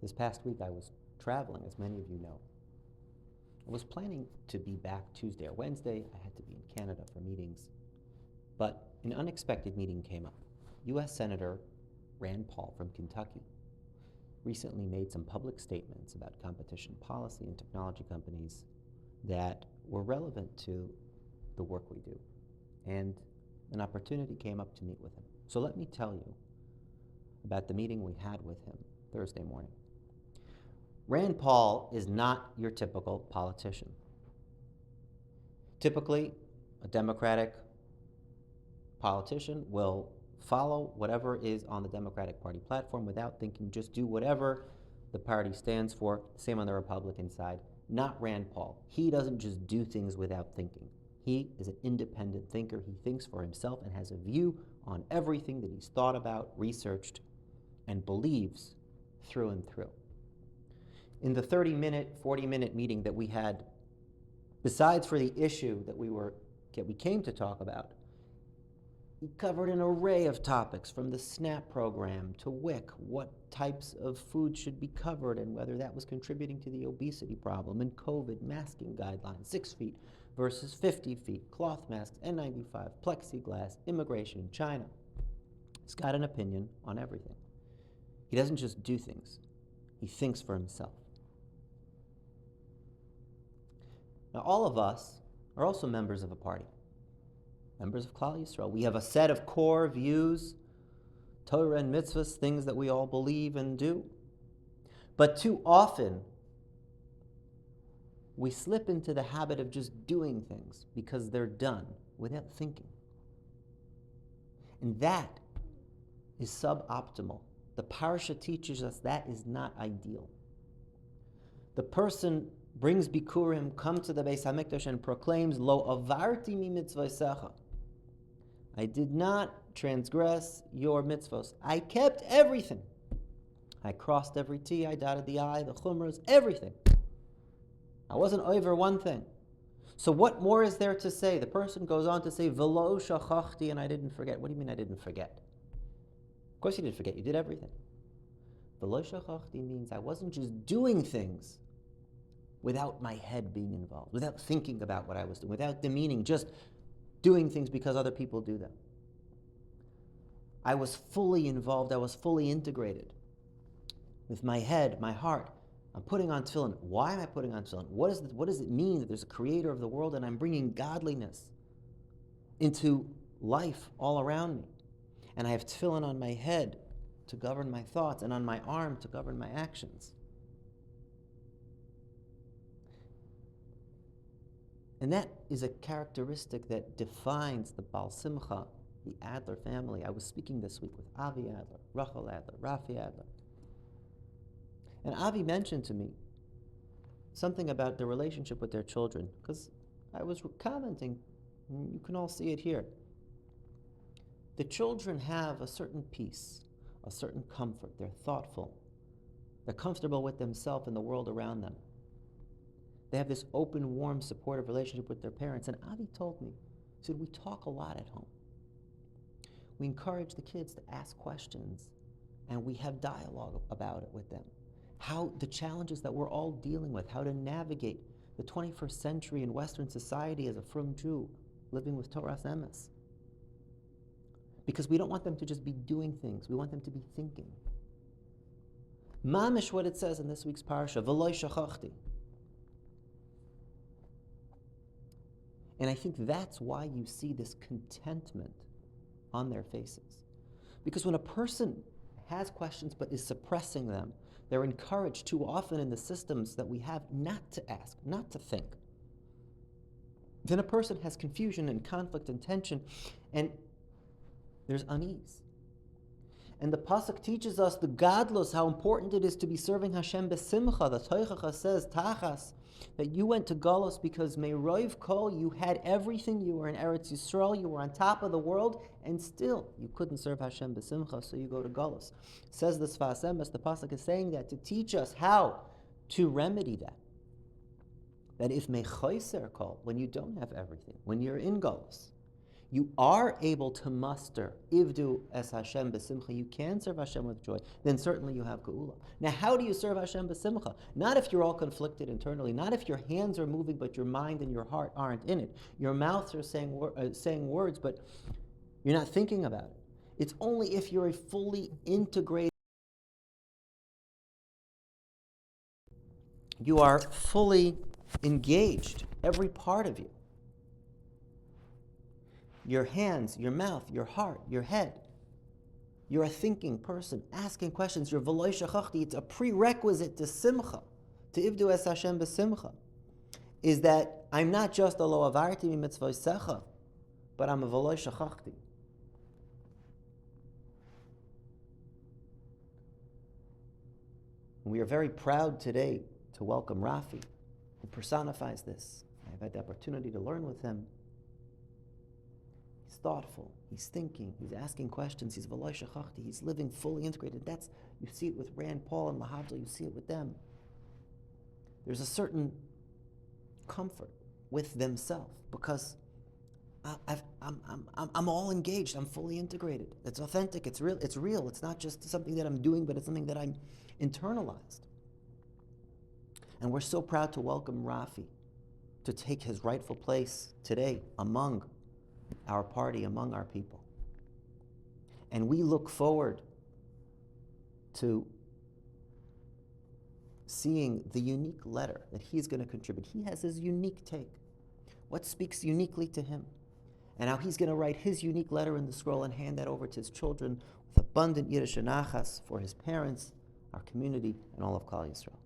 This past week I was traveling, as many of you know. I was planning to be back Tuesday or Wednesday. I had to be in Canada for meetings. But an unexpected meeting came up. U.S. Senator Rand Paul from Kentucky recently made some public statements about competition policy and technology companies that were relevant to the work we do. And an opportunity came up to meet with him. So let me tell you about the meeting we had with him Thursday morning. Rand Paul is not your typical politician. Typically, a Democratic politician will follow whatever is on the Democratic Party platform without thinking, just do whatever the party stands for. Same on the Republican side. Not Rand Paul. He doesn't just do things without thinking. He is an independent thinker. He thinks for himself and has a view on everything that he's thought about, researched, and believes through and through. In the 30-minute, 40-minute meeting that we had, besides for the issue that we came to talk about, he covered an array of topics, from the SNAP program to WIC, what types of food should be covered and whether that was contributing to the obesity problem, and COVID, masking guidelines, 6 feet versus 50 feet, cloth masks, N95, plexiglass, immigration, China. He's got an opinion on everything. He doesn't just do things. He thinks for himself. Now, all of us are also members of a party, members of Klal Yisrael. We have a set of core views, Torah and mitzvahs, things that we all believe and do. But too often, we slip into the habit of just doing things because they're done without thinking. And that is suboptimal. The parsha teaches us that is not ideal. The person brings bikurim, comes to the Beis HaMikdash and proclaims, Lo avarti mi mitzvaysecha. I did not transgress your mitzvos. I kept everything. I crossed every T, I dotted the I, the chumras, everything. I wasn't over one thing. So what more is there to say? The person goes on to say, V'lo shachachti, and I didn't forget. What do you mean I didn't forget? Of course you didn't forget, you did everything. V'lo shachachti means I wasn't just doing things without my head being involved, without thinking about what I was doing, without demeaning, just doing things because other people do them. I was fully involved, I was fully integrated with my head, my heart. I'm putting on tefillin. Why am I putting on tefillin? What does it mean that there's a creator of the world and I'm bringing godliness into life all around me? And I have tefillin on my head to govern my thoughts and on my arm to govern my actions. And that is a characteristic that defines the Baal Simcha, the Adler family. I was speaking this week with Avi Adler, Rachel Adler, Rafi Adler. And Avi mentioned to me something about the relationship with their children, because I was commenting, and you can all see it here. The children have a certain peace, a certain comfort. They're thoughtful. They're comfortable with themselves and the world around them. They have this open, warm, supportive relationship with their parents. And Avi told me, he said, we talk a lot at home. We encourage the kids to ask questions, and we have dialogue about it with them. How the challenges that we're all dealing with, how to navigate the 21st century in Western society as a frum Jew living with Torah's emes. Because we don't want them to just be doing things, we want them to be thinking. Mamish what it says in this week's parsha, V'lo shachachti. And I think that's why you see this contentment on their faces. Because when a person has questions but is suppressing them, they're encouraged too often in the systems that we have not to ask, not to think. Then a person has confusion and conflict and tension, and there's unease. And the pasuk teaches us the gadlus, how important it is to be serving Hashem besimcha. The Toichacha says, Tachas, that you went to Galus because Meroiv Kol, you had everything, you were in Eretz Yisrael, you were on top of the world, and still you couldn't serve Hashem besimcha, so you go to Galus. Says the Sfas Emes, the pasuk is saying that to teach us how to remedy that. That if Mechoiser Kol, when you don't have everything, when you're in Galus, you are able to muster Ivdu es Hashem b'simcha, you can serve Hashem with joy, then certainly you have Geula. Now, how do you serve Hashem b'simcha? Not if you're all conflicted internally, not if your hands are moving but your mind and your heart aren't in it. Your mouths are saying words, but you're not thinking about it. It's only if you're a fully integrated, you are fully engaged, every part of you. Your hands, your mouth, your heart, your head. You're a thinking person, asking questions. You're v'loi shachachti. It's a prerequisite to simcha, to ivdu es Hashem b'simcha, is that I'm not just a lo avarti mitzvosecha, but I'm a v'loi shachachti. We are very proud today to welcome Rafi, who personifies this. I've had the opportunity to learn with him. He's thoughtful, he's thinking, he's asking questions, he's v'loi shachachti, he's living fully integrated. That's, you see it with Rand Paul and Lahavdil, you see it with them. There's a certain comfort with themselves because I'm all engaged, I'm fully integrated. It's authentic, it's real. It's not just something that I'm doing, but it's something that I'm internalized. And we're so proud to welcome Rafi to take his rightful place today among our party, among our people. And we look forward to seeing the unique letter that he's going to contribute. He has his unique take. What speaks uniquely to him? And how he's going to write his unique letter in the scroll and hand that over to his children with abundant Yiddish and Achas for his parents, our community, and all of Klal Yisrael.